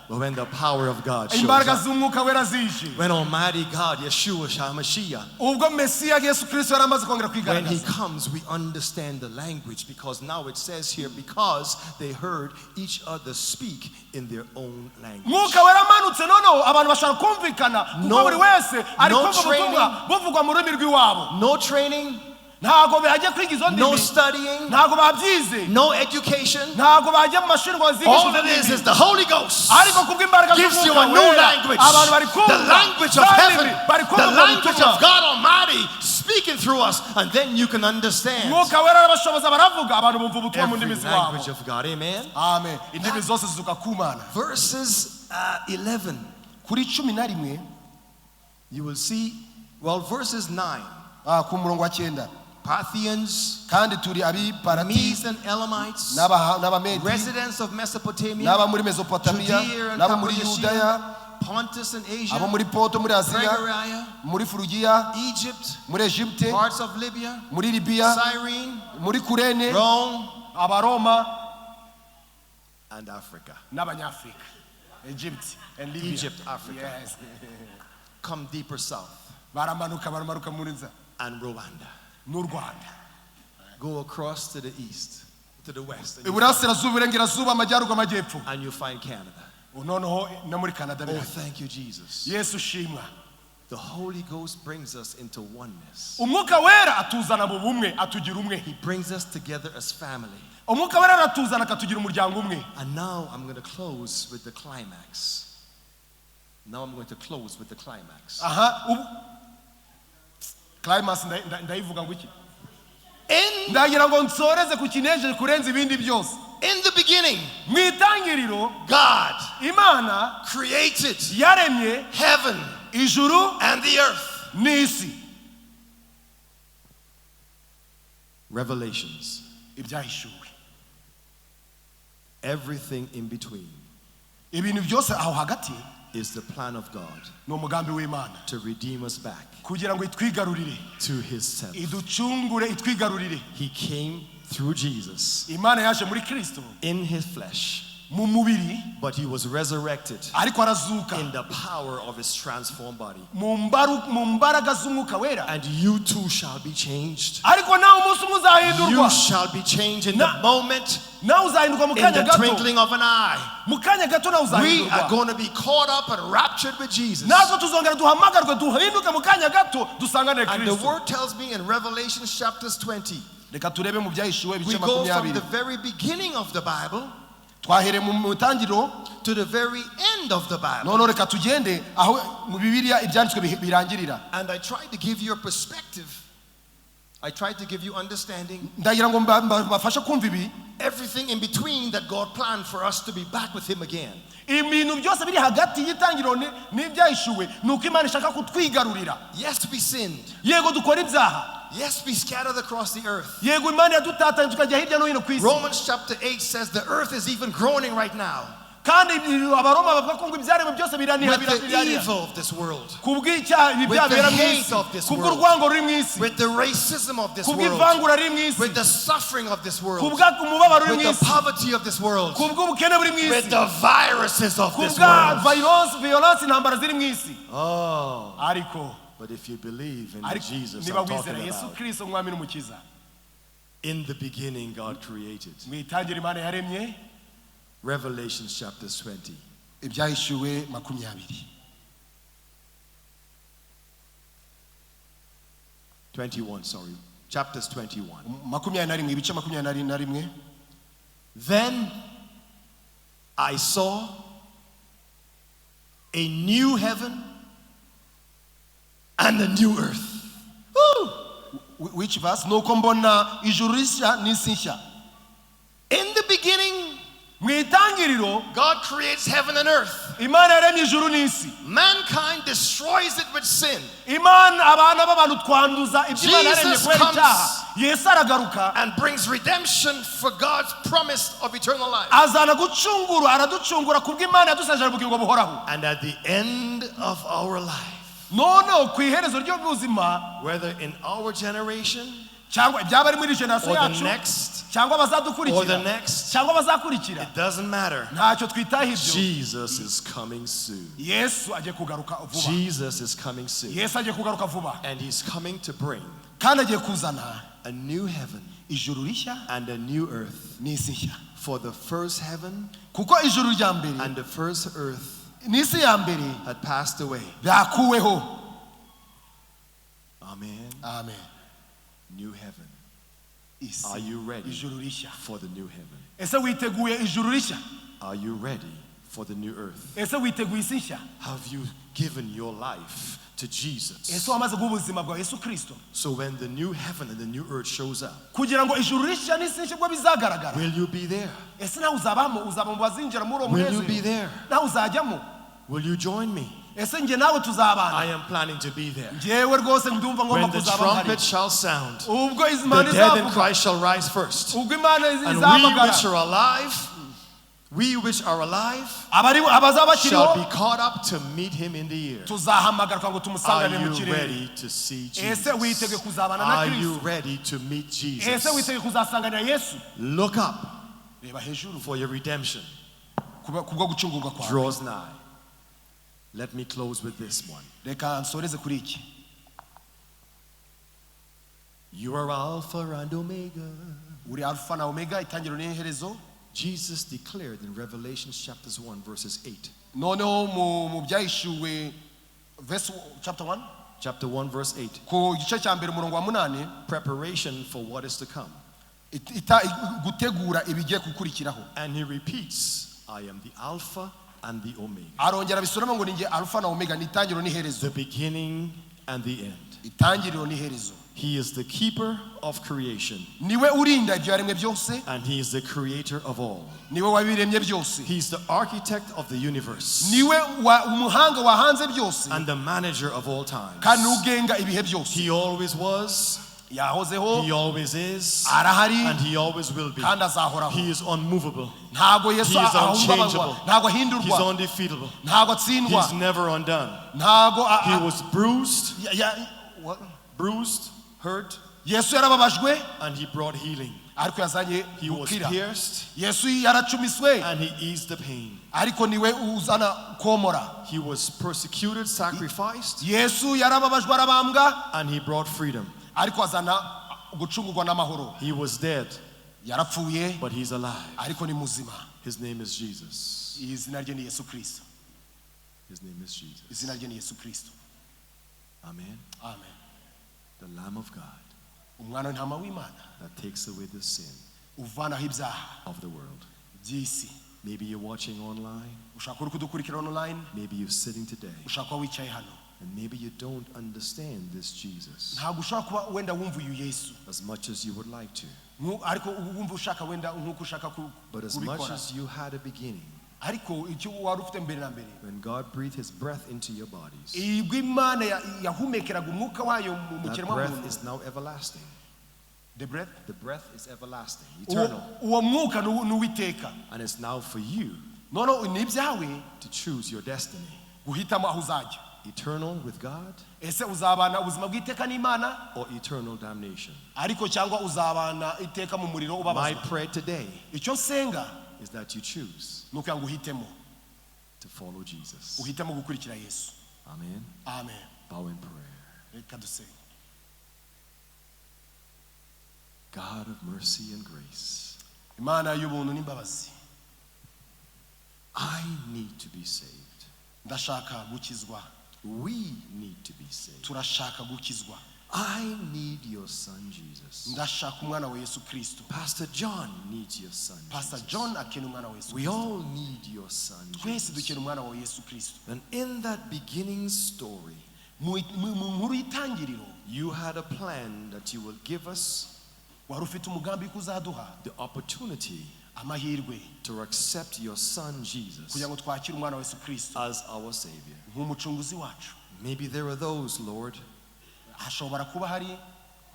but when the power of God shows up, when Almighty God, Yeshua HaMashiach, when he comes, we understand the language, because now it says here, because they heard each other speak in their own language. No training. No studying, no education. All it is the Holy Ghost gives you a new language, the language of heaven, the language of God Almighty speaking through us, and then you can understand every language of God. Amen. Amen. Verses 11. You will see, well, verses 9. Parthians, kandi turi abiparati Medes and Elamites, n'abamedi residents of Mesopotamia, n'aba muri Mesopotamiya Judea and n'aba muri Cappadocia, Yudaya Pontus and Asia, abo muri Poto muri Aziya Phrygia, muri Furugiya Egypt, muri Egypte parts of Libya, muri Libiya Cyrene, muri Kurene Rome, Abaroma and Africa. n'abanyafrika Egypt and Libya. Egypt, Africa. Yes. Come deeper south, baramanuka muri nza and Rwanda. n'u Rwanda Go across to the east, to the west, iburasirazuba iburengerazuba amajyaruguru amajyepfo and you find Canada. noneho no muri Canada Oh, thank you, Jesus. Yesu shimwa. The Holy Ghost brings us into oneness. Umwuka wera atuzana mu bumwe atugira umwe. He brings us together as family. Umwuka wera aratuzana akatugira umuryango umwe. And now I'm going to close with the climax. Climax ndayivuga ngo iki? Ndagira ngo nsoreze ku kinejeje kurenza ibindi byose. In the beginning, mu itangiriro God, Imana created yaremye heaven ijuru and the earth. n'isi. Revelations. Ibyahishuwe. Everything in between Ibintu byose aho hagati is the plan of God ni umugambi w'Imana to redeem us back kugira ngo itwigarurire, to His self. iducungure, itwigarurire. He came through Jesus Imana yaje muri Kristo in His flesh, mu mubiri, but He was resurrected ariko arazuka in the power of His transformed body. mu mbaraga z'umwuka wera. And you too shall be changed. Ariko nawe umunsi umwe uzahindurwa. You shall be changed in the moment, nawe uzahindurwa mu in kanya the gato. twinkling of an eye. Mu kanya gato nawe We are uzahindurwa. going to be caught up and raptured with Jesus. Natwe tuzongera duhamagarwe duhinduke mu kanya gato dusangane And the Kristo. word tells me in Revelation chapters 20, Reka turebe mu byahishuwe we ibice go from the 20. very beginning of the Bible Twahere mu tangiriro to the very end of the Bible. none reka tugende aho mu Bibiliya ibyanditswe birangirira. And I tried to give you a perspective. I tried to give you understanding. Ndagira ngo mbafashe kumva ibi. Everything in between that God planned for us to be back with Him again. Ibintu byose biri hagati y'itangiriro n'ibyahishuwe nuko Imana ishaka kutwigarurira. Yes, we sinned. Yego dukora ibyaha. Yes, we scattered across the earth. Yego Imana yadutatanye tukajya hirya no hino ku isi. Romans chapter 8 says the earth is even groaning right now Kandi abaroma bavuga ko ngo ibyaremwe byose biraniha with the evil of this world, kubw'icyaha ibyabera mu isi, kubw'urwango ruri mu isi, with the racism of this world, kubw'ivangura riri mu isi, with the suffering of this world, kubw'umubabaro uri mu with the isi, poverty of this world, kubw'ubukene buri mu with isi, the viruses of this kubwa world. violence intambara ziri mu isi. Oh, Ariko but if you believe in the Jesus niba I'm wizera talking Yesu about, Kristo umwami n'umukiza, in the beginning God created. mu itangiriro Imana yaremye. Revelation chapters 20. Ibyahishuwe 20. 21, sorry. Chapters 21. 21 ibice 21. Then I saw a new heaven and a new earth. Which verse? Nuko mbona ijuru rishya n'isi nshya. In the beginning, mu itangiriro God creates heaven and earth. Imana yaremye ijuru n'isi. Mankind destroys it with sin. Imana abana b'abantu twanduza ibyo Imana yaremye Jesus kubera comes icyaha. Yesu aragaruka and brings redemption for God's promise of eternal life. azana gucungura, araducungura kubw'Imana yadusezeranye ubugingo buhoraho. And at the end of our life, None ku iherezo ry'ubuzima, whether in our generation cyangwa ibyaba ari muri generation or the yacu, next cyangwa or the bazadukurikira, next, cyangwa bazakurikira, it doesn't matter. ntacyo twitaho ibyo. Jesus is coming soon. Yesu agiye kugaruka vuba. Jesus is coming soon. Yesu agiye kugaruka vuba. And He's coming to bring Kandi agiye kuzana a new heaven ijuru rishya and a new earth. n'isi nshya. For the first heaven Kuko ijuru rya mbere and the first earth n'isi ya mbere had passed away. byakuweho. Amen. Amen. New heaven. Isi, Are you ready ijuru rishya. for the new heaven? Ese witeguye ijuru rishya? Are you ready for the new earth? Ese witeguye isi nshya? Have you given your life to Jesus? Ese wamaze guha ubuzima bwa Yesu Kristo? So when the new heaven and the new earth shows up, Kugira ngo ijuru rishya n'isi nshya bwo bizagaragara. will you be there? Ese nawe uzabamo, uzaba mu bazinjira muri uwo Will you be munezero? there? Nawe uzajyamo? Will you join me? ese nge nawe tuzabana. I am planning to be there. Ngewe rwose ndumva ngomba When the kuzaba trumpet hari. shall sound, Ubwo the Imana dead in izavuga. Christ shall rise first. Ubwo Imana And we which are alive shall be caught up to meet him in the air. tuzahamagarwa ngo Are tumusangane mu you kirere. ready to see Ese witege Jesus? kuzabana na Are you Kristo? ready to meet Ese Jesus? witege kuzasanganira Yesu? Look up, Reba hejuru for your redemption kubwo gucungurwa kwawe. draws nigh. Let me close with this one. Reka nsoreze kuri iki. You are Alpha and Omega. Uri Alpha na Omega, itangiriro n'iherezo. Jesus declared in Revelation chapters 1 verses 8. Noneho mu byahishuwe chapter 1 Chapter 1 verse 8. ku gice cya mbere umurongo wa 8, Preparation for what is to come. gutegura ibigiye gukurikiraho. And he repeats, I am the Alpha and the Omega. Arongera bisuramo ngo ninjye Alpha na Omega, ni itangiriro n'iherezo. The beginning and the end. Itangiriro n'iherezo. He is the keeper of creation. Niwe urinda ibyo yaremwe byose. And he is the creator of all. Niwe wabiremye byose. He's the architect of the universe. Niwe umuhanga wahanze byose. And the manager of all time. Kandi ugenga ibihe byose. He always was. Yahozeho. He always is. Arahari. And he always will be. Kandi azahoraho. He is unmovable. Ntago He Yesu is unchangeable. ntago ahindurwa. He's undefeatable. Ntago atsindwa. He's never undone. Ntago He was bruised. what? Bruised, hurt, Yesu yarababajwe and he brought healing. ariko yazanye He was gukira. pierced, Yesu yaracumiswe and he eased the pain. ariko niwe uzana komora. He was persecuted, sacrificed, Yesu yarababajwe arabambwa and he brought freedom. ariko azana gucungurwa n'amahoro. He was dead, Yarapfuye but he's alive. ariko ni muzima. His name is Jesus. Izina rye ni Yesu Kristo. His name is Jesus. Izina rye ni Yesu Kristo. Amen. Amen. The Lamb of God Umwana w'intama w'Imana that takes away the sin uvanaho ibyaha of the world. by'isi. Maybe you're watching online. Ushaka uri kudukurikira online, Maybe you're sitting today. ushaka kuba wicaye hano. And maybe you don't understand this Jesus Ntabwo ushaka kuba wenda wumva uyu Yesu. as much as you would like to. Ariko wumva ushaka wenda nkuko ushaka But as much kubikora. as you had a beginning, Ariko icyo wari ufite mbere na mbere, when God breathed his breath into your bodies, ubwo Imana yahumekeraga umwuka wayo mu that kiremwa breath muntu. is now everlasting. The breath. The breath is everlasting, eternal. Uwo mwuka ni uwiteka. And it's now for you Noneho ni ibyawe to choose your destiny. guhitamo aho uzajya. Eternal with God Ese uzabana ubuzima bw'iteka n'Imana or eternal damnation. ariko cyangwa uzabana iteka mu muriro My ubabazwa. prayer today Icyo nsenga is that you choose ni ukugira ngo uhitemo. to follow Jesus. Uhitemo gukurikira Yesu. Amen. Amen. Bow in prayer. Reka dusenge. God of mercy and grace, Imana y'ubuntu n'imbabazi. I need to be saved. Ndashaka gukizwa. We need to be saved. Turashaka gukizwa. I need your son Jesus. Ndashaka umwana wa Yesu Kristo. Pastor John needs your son Pastor Jesus. John akeneye umwana wa Yesu We Kristo. all need your son Twese Jesus. dukeneye umwana wa Yesu Kristo. And in that beginning story, Mu nkuru y'itangiriro you had a plan that you will give us wari ufite umugambi kuzaduha the opportunity amahirwe to accept your son Jesus kugira ngo twakire umwana wa Yesu Kristo as our Savior. nk'umucunguzi wacu. Maybe there are those, Lord, Hashobora kuba hari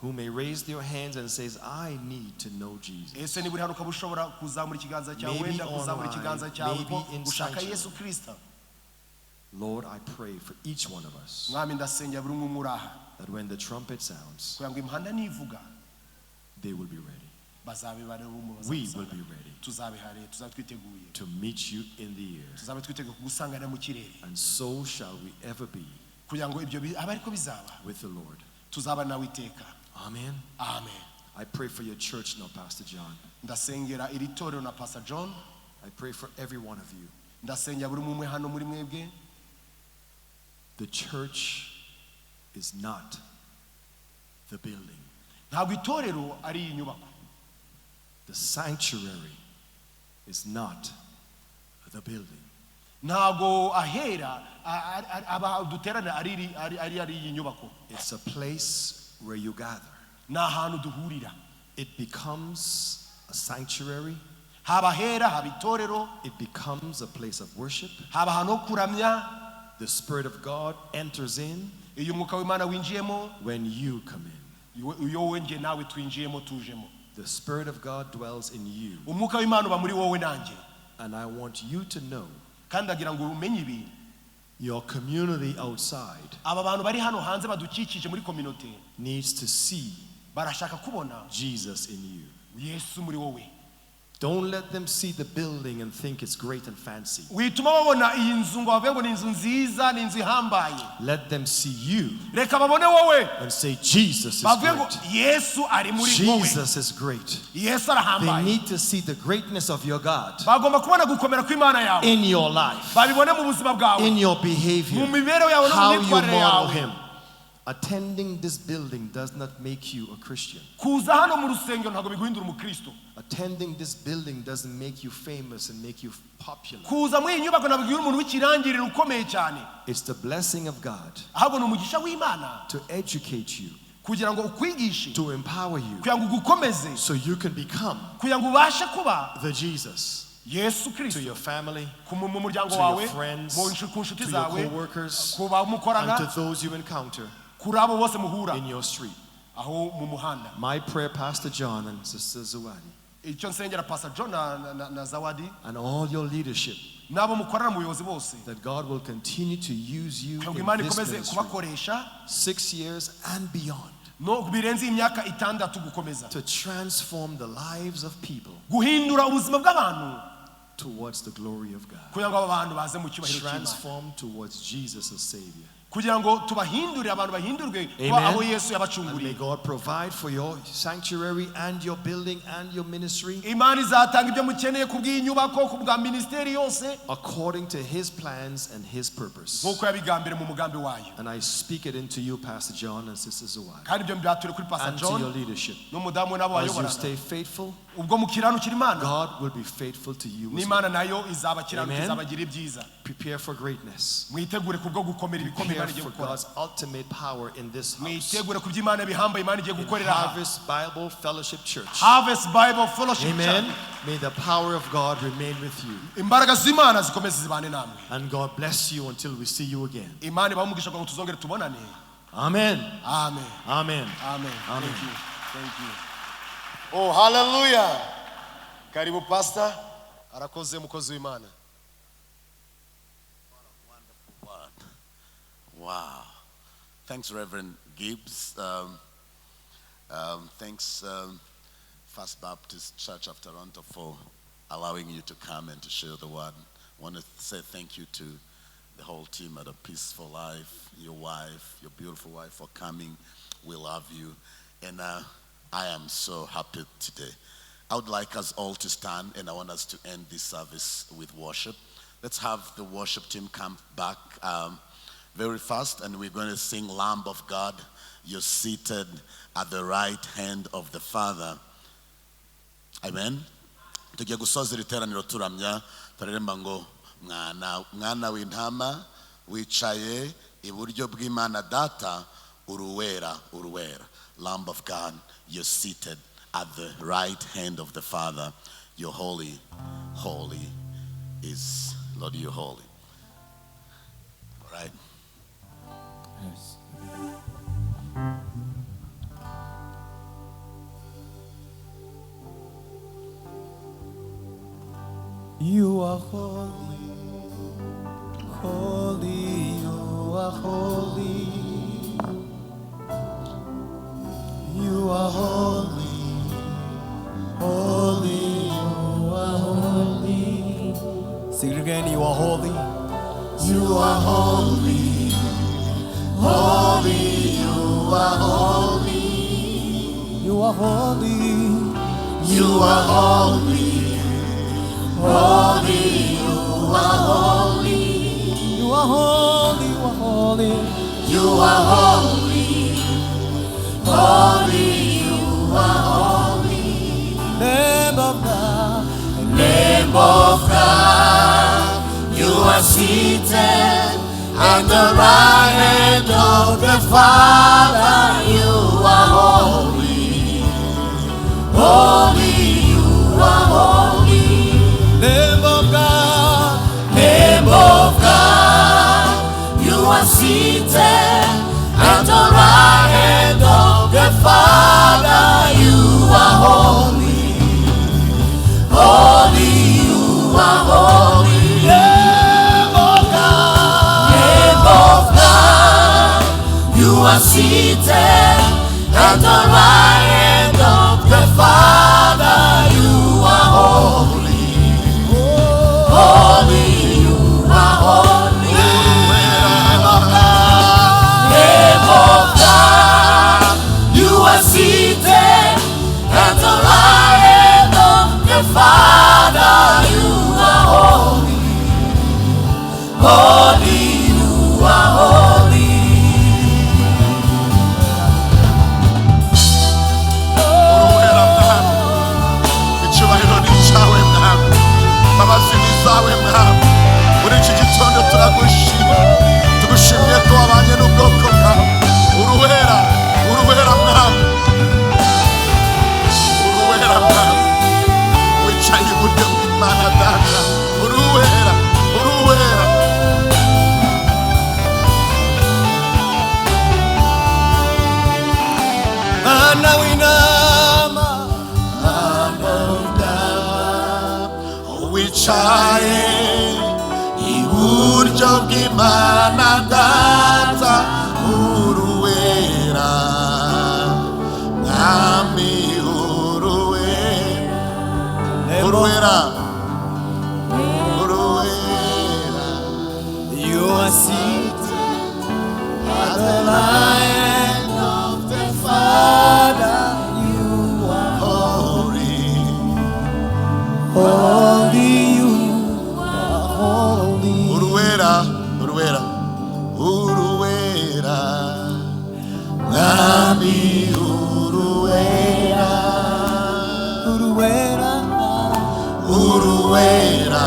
who may raise their hands and says, I need to know Jesus. ese niba uri hano ukaba ushobora kuzamura ikiganza cyawe, Maybe wenda kuzamura online, ikiganza cyawe maybe ko in ushaka sanctuary. Yesu Kristo. Lord, I pray for each one of us Mwami ndasengera buri umwe muri aha that when the trumpet sounds, kugira ngo imihanda nivuga they will be ready. bazabe bari mu We will be ready tuzabe hari, tuzabe twiteguye, to meet you in the air. tuzabe twiteguye kugusangana mu kirere And so shall we ever be kugira ngo ibyo abe ariko bizaba with the Lord. tuzaba nawe iteka. Amen. Amen. I pray for your church now, Pastor John. Ndasengera iri torero na Pastor John. I pray for every one of you. Ndasengera buri umwe hano muri mwebwe. The church is not the building. Ntabwo itorero ari inyubako. The sanctuary is not the building. Ntabwo ahera aba duterana ari inyubako. It's a place where you gather. Ni ahantu duhurira. It becomes a sanctuary. Haba hera, haba itorero. It becomes a place of worship. Haba ahantu ho kuramya. The Spirit of God enters in iyo umwuka w'Imana winjiyemo when you come in. iyo wowe nge nawe twinjiyemo tujemo. The Spirit of God dwells in you. Umwuka w'Imana uba muri wowe nanjye. And I want you to know kandi agira ngo umenye ibi. Your community outside aba bantu bari hano hanze badukikije muri community needs to see barashaka kubona Jesus in you. Yesu muri wowe. Don't let them see the building and think it's great and fancy. wituma babona iyi nzu ngo bavuge ngo ni inzu nziza ni inzu ihambaye. Let them see you reka babone wowe and say Jesus is bavuge ngo great. Yesu ari muri wowe. Jesus is great. Yesu They arahambaye. need to see the greatness of your God bagomba kubona gukomera kw'Imana yawe in your life, babibone mu buzima bwawe in your behavior, mu mibereho yawe no how mu you myitwarire model yawe. Him. Attending this building does not make you a Christian. kuza hano mu rusengero ntabwo biguhindura umukristo. Attending this building doesn't make you famous and make you popular. kuza muri iyi nyubako ntabwo biguhindura umuntu w'ikirangirire ukomeye cyane. It's the blessing of God ahubwo ni umugisha w'Imana to educate you, kugira ngo ukwigishe to empower you, kugira ngo ugukomeze so you can become kugira ngo ubashe kuba the Jesus Yesu to Kristo your family, mu muryango to wawe, your friends, ku nshuti to your zawe, co-workers, ku bamukorana, and to those you encounter kuri abo bose muhura in your street. aho mu muhanda. My prayer, Pastor John and Sister Zawadi, icyo nsengera Pastor John na Zawadi and all your leadership, n'abo mukorana mu buyobozi bose, that God will continue to use you kugira ngo in Imana this ikomeze ministry kubakoresha 6 years and beyond, no birenze imyaka 6 gukomeza to transform the lives of people guhindura ubuzima bw'abantu towards the glory of God, kugira ngo abo bantu baze mu cyubahiro cy'Imana, transform towards Jesus as Savior. kugira ngo tubahindure abantu bahindurwe kuba Amen. abo Yesu And may yabacunguriye. God provide for your sanctuary and your building and your ministry Imana izatanga ibyo mukeneye kubw'inyubako kubwa ministeri yose according to His plans and His purpose. nk'uko yabigambire mu mugambi wayo. And I speak it into you, Pastor John and Sister Zawadi, kandi ibyo mbyatuye kuri Pastor and to your John leadership. n'umudamu we n'abo As you bayoborana. stay faithful, ubwo mukiranukira Imana God will be faithful to you as well. n'Imana nayo izabakiranuka, Amen. izabagira ibyiza. Prepare for greatness. mwitegure kubwo gukomera ibikomeye Prepare Imana igiye for gukora. God's ultimate power in this house. mwitegure ku by'Imana bihambaye Imana igiye In gukorera aha. Harvest Bible Fellowship Church. Harvest Bible Fellowship Amen. Church. May the power of God remain with you. imbaraga z'Imana zikomeze zibane namwe. And God bless you until we see you again. Imana ibamugisha ngo tuzongere tubonane. Amen. Amen. Amen. Amen. Amen. Thank you. Thank you. Oh, hallelujah. Karibu pastor. Arakoze mukozi w'Imana. Wow. Thanks, Reverend Gibbs. Thanks, First Baptist Church of Toronto, for allowing you to come and to share the word. I want to say thank you to the whole team at A Peaceful Life, your wife, your beautiful wife, for coming. We love you. And I am so happy today. I would like us all to stand, and I want us to end this service with worship. Let's have the worship team come back very fast, and we're going to sing Lamb of God. You're seated at the right hand of the Father. Amen. Tugiye gusoza iri teraniro turamya turaremba ngo mwana w'intama wicaye iburyo bw'Imana data uruwera. Lamb of God, you're seated at the right hand of the Father. You're holy. Holy is Lord, you're holy. All right. Yes. You are holy, holy, you are holy. You are holy, holy, you are holy. Sing it again, you are holy. You are holy, holy, you are holy. You are holy, you are holy. Holy, you are holy. You are holy, you are holy. You are holy. Holy, you are holy. Lamb of God, Lamb of God, you are seated at the right hand of the Father. You are holy. Holy, you are holy. Lamb of God, seated at the right hand of the Father. You are holy, holy, you are holy. Name of God, you are seated at the right hand of the Father. You are holy, holy, you are holy. Name of God, you are seated at the right hand of the Father. You are holy, holy, you are holy. Icyubahiro ni icyawe mwami, imbabazi ni izawe mwami. Muri iki gitondo turagushima, tugushimiye ko wabanye n'ubwoko bwawe. Uruwera, uruwera mwami, uruwera mwami, wicaye iburyo bw'Imana Data. Uruwera, uruwera. Mwana w'intama, wicaye iburyo bw'Imana Data. Uruwera mwami, uruwera, uruwera, uruwera. you are seated at the right hand of the Father. You are Holy, holy, you are holy. uruwera, uruwera, uruwera mwami, uruwera, Uruwera, uruwera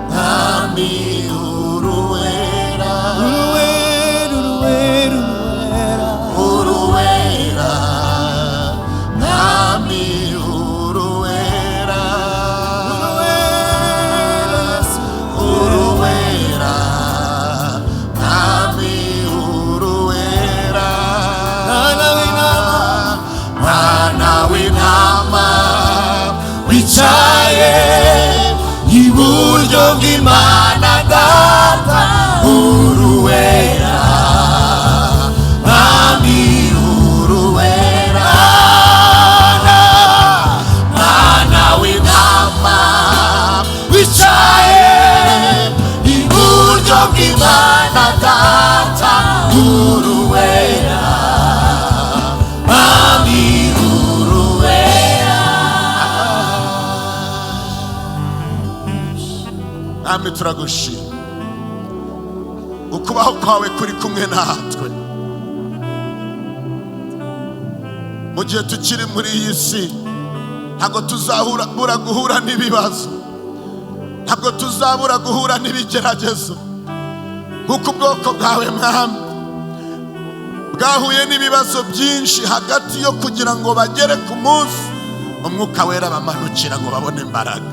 mwami, uruwera, uruwera, uruwera, uruwera mwami, uruwera, uruwera mwami, uruwera. Mwana w'intama, wicaye iburyo bw'Imana Data. Uruwera mwami, uruwera. Mwana w'intama, wicaye iburyo bw'Imana Data. Uruwera mwami, uruwera. Mwami turagushima, ukubaho kwawe kuri kumwe natwe mu gihe tukiri muri iyi si. Ntabwo tuzabura guhura n'ibibazo, ntabwo tuzabura guhura n'ibigeragezo, nk'uko ubwoko bwawe mwami bwahuye n'ibibazo byinshi hagati yo kugira ngo bagere ku munsi umwuka wera bamanukira ngo babone imbaraga.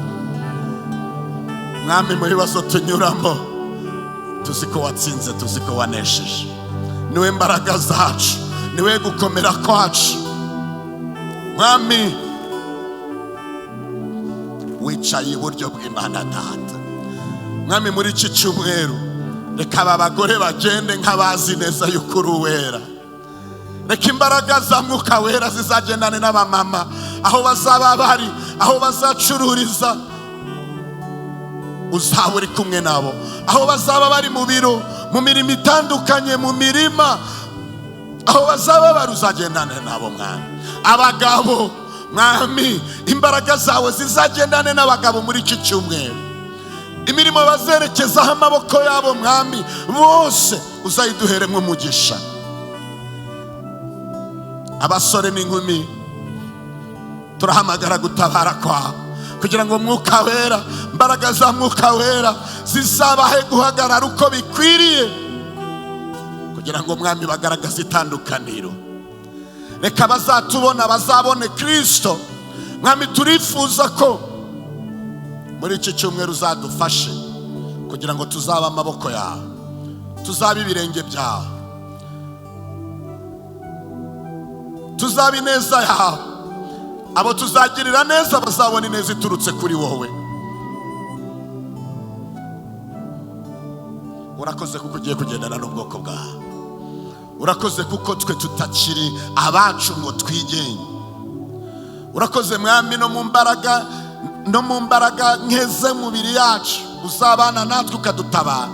Mwami, mu bibazo tunyuramo tuzi ko watsinze, tuzi ko wanesheje. Niwe mbaraga zacu, niwe gukomera kwacu. Mwami, wicaye iburyo bw'Imana Data. Mwami, muri iki cyumweru reka aba bagore bagende nk'abazi neza yuko uruwera. Reka imbaraga za mwuka wera zizagendane n'abamama aho bazaba bari, aho bazacururiza uzaba uri kumwe nabo, aho bazaba bari mu biro, mu mirimo itandukanye, mu mirima, aho bazaba bari uzagendane nabo mwami. Abagabo mwami, imbaraga zawe zizagendane n'abagabo muri iki cyumweru. Imirimo bazerekezaho amaboko yabo mwami, bose uzayiduheremo umugisha. Abasore n'inkumi turahamagara gutabara kwawe kugira ngo mwuka wera, imbaraga za mwuka wera zizabahe guhagarara uko bikwiriye, kugira ngo mwami bagaragaze itandukaniro. Reka bazatubona bazabone Kristo. Mwami, turifuza ko muri iki cyumweru uzadufashe kugira ngo tuzaba amaboko yawe, tuzaba ibirenge byawe, tuzaba ineza yawe. Abo tuzagirira neza bazabona ineza iturutse kuri wowe. Urakoze kuko ugiye kugendana n'ubwoko bwawe. Urakoze kuko twe tutakiri abacu ngo twigenge. Urakoze mwami, no mu mbaraga nkeze mubiri yacu uzabana natwe ukadutabara.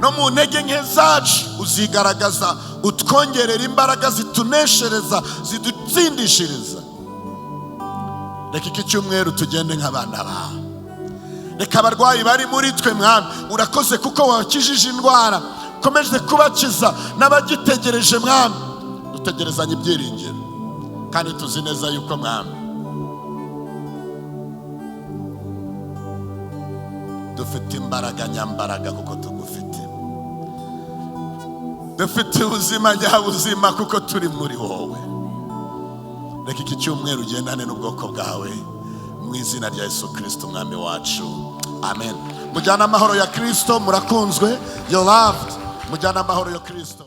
No mu ntege nke zacu uzigaragaza, utwongerera imbaraga zituneshereza, zidutsindishiriza. Reka iki cyumweru tugende nk'abana bawe. Reka abarwayi bari muri twe mwami, urakoze kuko wakijije indwara, ukomeje kubakiza n'abagitegereje mwami. Dutegerezanye ibyiringiro kandi tuzi neza yuko mwami dufite imbaraga nyambaraga kuko tugufite. Dufite ubuzima nyabuzima kuko turi muri wowe. Reka iki cyumweru ugendane n'ubwoko bwawe mu izina rya Yesu Kristo umwami wacu. Amen. Mujyana amahoro ya Kristo, murakunzwe, you're loved. Mujyana amahoro ya Kristo.